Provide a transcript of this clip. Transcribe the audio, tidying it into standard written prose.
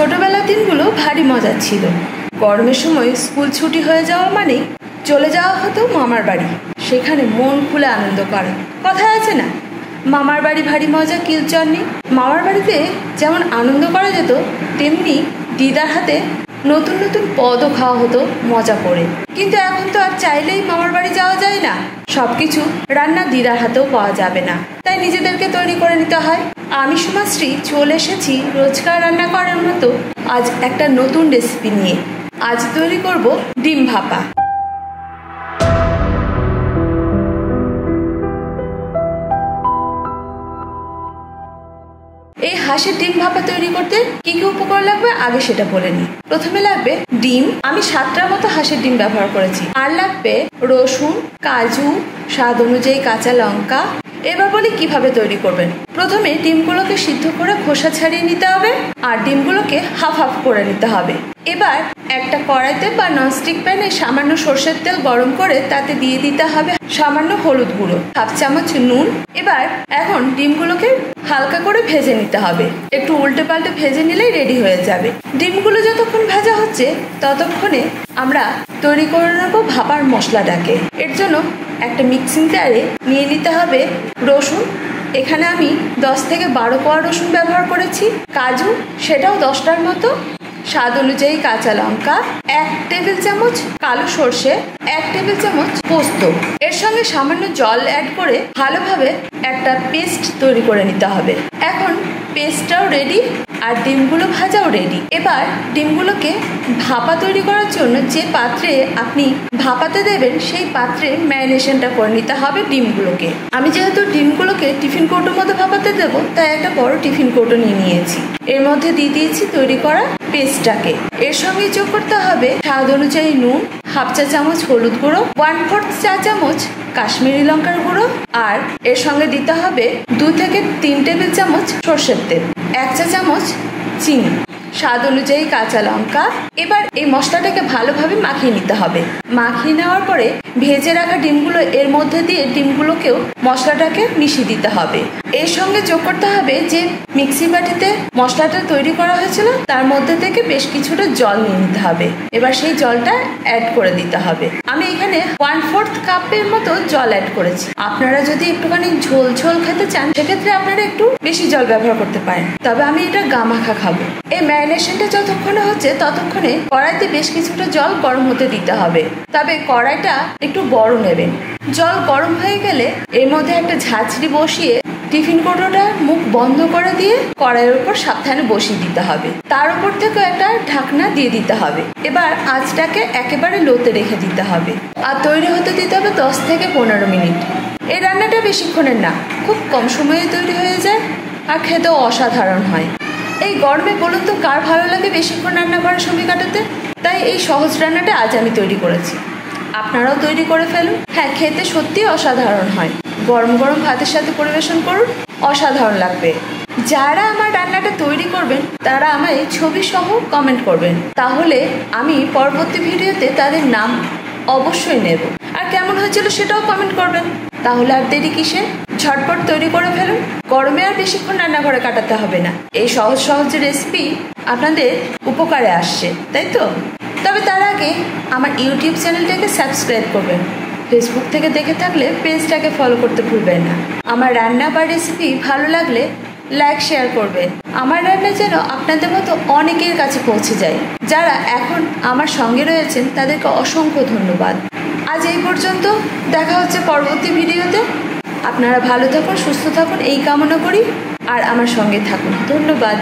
ছোটবেলার দিনগুলো ভারী মজার ছিল। গরমের সময় স্কুল ছুটি হয়ে যাওয়া মানে চলে যাওয়া হতো মামার বাড়ি। সেখানে মন খুলে আনন্দ করা। কথায় আছে না, মামার বাড়ি ভারী মজা কিলচর নেই। মামার বাড়িতে যেমন আনন্দ করা যেত, তেমনি দিদার হাতে নতুন নতুন পদও খাওয়া হতো মজা করে। কিন্তু এখন তো আর চাইলেই মামার বাড়ি যাওয়া যায় না। সবকিছু রান্না দিদার হাতেও পাওয়া যাবে না, তাই নিজেদেরকে তৈরি করে নিতে হয়। আমি সুমাশ্রী চলে এসেছি রোজকার রান্না করার মতো আজ একটা নতুন রেসিপি নিয়ে। আজ তৈরি করব ডিম ভাপা। এই হাঁসের ডিম ভাপা তৈরি করতে কি কি উপকরণ লাগবে আগে সেটা বলে নিই। প্রথমে লাগবে ডিম। আমি 7টার মতো হাঁসের ডিম ব্যবহার করেছি। আর লাগবে রসুন, কাজু, স্বাদ অনুযায়ী কাঁচা লঙ্কা। এবার বলি কিভাবে তৈরি করবেন। প্রথমে ডিমগুলোকে সিদ্ধ করে খোসা ছাড়িয়ে নিতে হবে আর ডিমগুলোকে হাফ হাফ করে নিতে হবে। এবার একটা কড়াইতে বা ননস্টিক প্যানে সামান্য সরষের তেল গরম করে তাতে দিয়ে দিতে হবে সামান্য হলুদ গুঁড়ো, হাফ চামচ নুন। এবার এখন ডিমগুলোকে হালকা করে ভেজে নিতে হবে। একটু উল্টে পাল্টে ভেজে নিলেই রেডি হয়ে যাবে। ডিমগুলো যতক্ষণ ভাজা হচ্ছে ততক্ষণে আমরা তৈরি করে নেবো ভাপার মশলাটাকে। এর জন্য একটা মিক্সিং জারে নিয়ে নিতে হবে রসুন। এখানে আমি 10 থেকে 12 কোয়া রসুন ব্যবহার করেছি। কাজু, সেটাও 10টার মতো। স্বাদ অনুযায়ী কাঁচা লঙ্কা, 1 টেবিল চামচ কালো সর্ষে, 1 টেবিল চামচ পোস্ত। এর সঙ্গে সামান্য জল অ্যাড করে ভালোভাবে একটা পেস্ট তৈরি করে নিতে হবে। এখন পেস্টটাও রেডি আর ডিমগুলো ভাজাও রেডি। এবার ডিমগুলোকে ভাপা তৈরি করার জন্য যে পাত্রে আপনি ভাপাতে দেবেন সেই পাত্রে ম্যারিনেশনটা করে নিতে হবে ডিমগুলোকে। আমি যেহেতু ডিমগুলোকে টিফিন কৌটোর মধ্যে ভাপাতে দেবো, তাই একটা বড় টিফিন কৌটো নিয়ে নিয়েছি। এর মধ্যে দিয়ে দিয়েছি তৈরি করা পেস্টটাকে। এর সঙ্গে যোগ করতে হবে স্বাদ অনুযায়ী নুন, হাফ চা চামচ হলুদ গুঁড়ো, 1/4 চা চামচ কাশ্মীরি লঙ্কার গুঁড়ো, আর এর সঙ্গে দিতে হবে 2 থেকে 3 টেবিল চামচ সর্ষের তেল, 1 চা চামচ চিনি, স্বাদ অনুযায়ী কাঁচা লঙ্কা। এবার এই মশলাটাকে ভালোভাবে মাখিয়ে নিতে হবে। মাখিয়ে নেওয়ার পরে ভেজে রাখা ডিমগুলো এর মধ্যে দিয়ে ডিমগুলোকেও মশলাটাকে মিশিয়ে দিতে হবে। এর সঙ্গে যোগ করতে হবে যে মিক্সি বাটিতে মশলাটা তৈরি করা হয়েছিল তার মধ্যে থেকে বেশ কিছুটা জল নিয়ে নিতে হবে। এবার সেই জলটা অ্যাড করে দিতে হবে। আমি এখানে 1/4 কাপের মতো জল অ্যাড করেছি। আপনারা যদি একটুখানি ঝোল ঝোল খেতে চান সেক্ষেত্রে আপনারা একটু বেশি জল ব্যবহার করতে পারেন, তবে আমি এটা গামাখা খাবো। এই ম্যারিনেশনটা যতক্ষণে হচ্ছে ততক্ষণে কড়াইতে বেশ কিছুটা জল গরম হতে দিতে হবে, তবে কড়াইটা একটু বড় নেবেন। জল গরম হয়ে গেলে এর মধ্যে একটা ঝাঁঝরি বসিয়ে টিফিন কৌটোটা মুখ বন্ধ করে দিয়ে কড়াইয়ের উপর সাবধানে বসিয়ে দিতে হবে। তার উপর থেকে একটা ঢাকনা দিয়ে দিতে হবে। এবার আঁচটাকে একেবারে লোতে রেখে দিতে হবে আর তৈরি হতে দিতে হবে 10 থেকে 15 মিনিট। এই রান্নাটা বেশিক্ষণের না, খুব কম সময়ে তৈরি হয়ে যায় আর খেতেও অসাধারণ হয়। এই গরমে বলুন তো কার ভালো লাগে বেশিক্ষণ রান্না করার সময় কাটাতে? তাই এই সহজ রান্নাটা আজ আমি তৈরি করেছি। আপনারাও তৈরি করে ফেলুন। হ্যাঁ, খেতে সত্যিই অসাধারণ হয়। গরম গরম ভাতের সাথে পরিবেশন করুন, অসাধারণ লাগবে। যারা আমার রান্নাটা তৈরি করবেন তারা আমায় ছবি সহ কমেন্ট করবেন, তাহলে আমি পরবর্তী ভিডিওতে তাদের নাম অবশ্যই নেব। আর কেমন হয়েছিল সেটাও কমেন্ট করবেন। তাহলে আর দেরি কিসে, ঝটপট তৈরি করে ফেলুন। গরমে আর বেশিক্ষণ রান্নাঘরে কাটাতে হবে না। এই সহজ সহজ রেসিপি আপনাদের উপকারে আসছে, তাই তো? তবে তার আগে আমার ইউটিউব চ্যানেলটাকে সাবস্ক্রাইব করবেন। ফেসবুক থেকে দেখে থাকলে পেজটাকে ফলো করতে ভুলবেন না। আমার রান্না বা রেসিপি ভালো লাগলে লাইক শেয়ার করবেন। আমার রান্না যেন আপনাদের মতো অনেকের কাছে পৌঁছে যায়। যারা এখন আমার সঙ্গে রয়েছেন তাদেরকে অসংখ্য ধন্যবাদ। আজ এই পর্যন্ত, দেখা হচ্ছে পরবর্তী ভিডিওতে। আপনারা ভালো থাকুন, সুস্থ থাকুন এই কামনা করি আর আমার সঙ্গে থাকুন। ধন্যবাদ।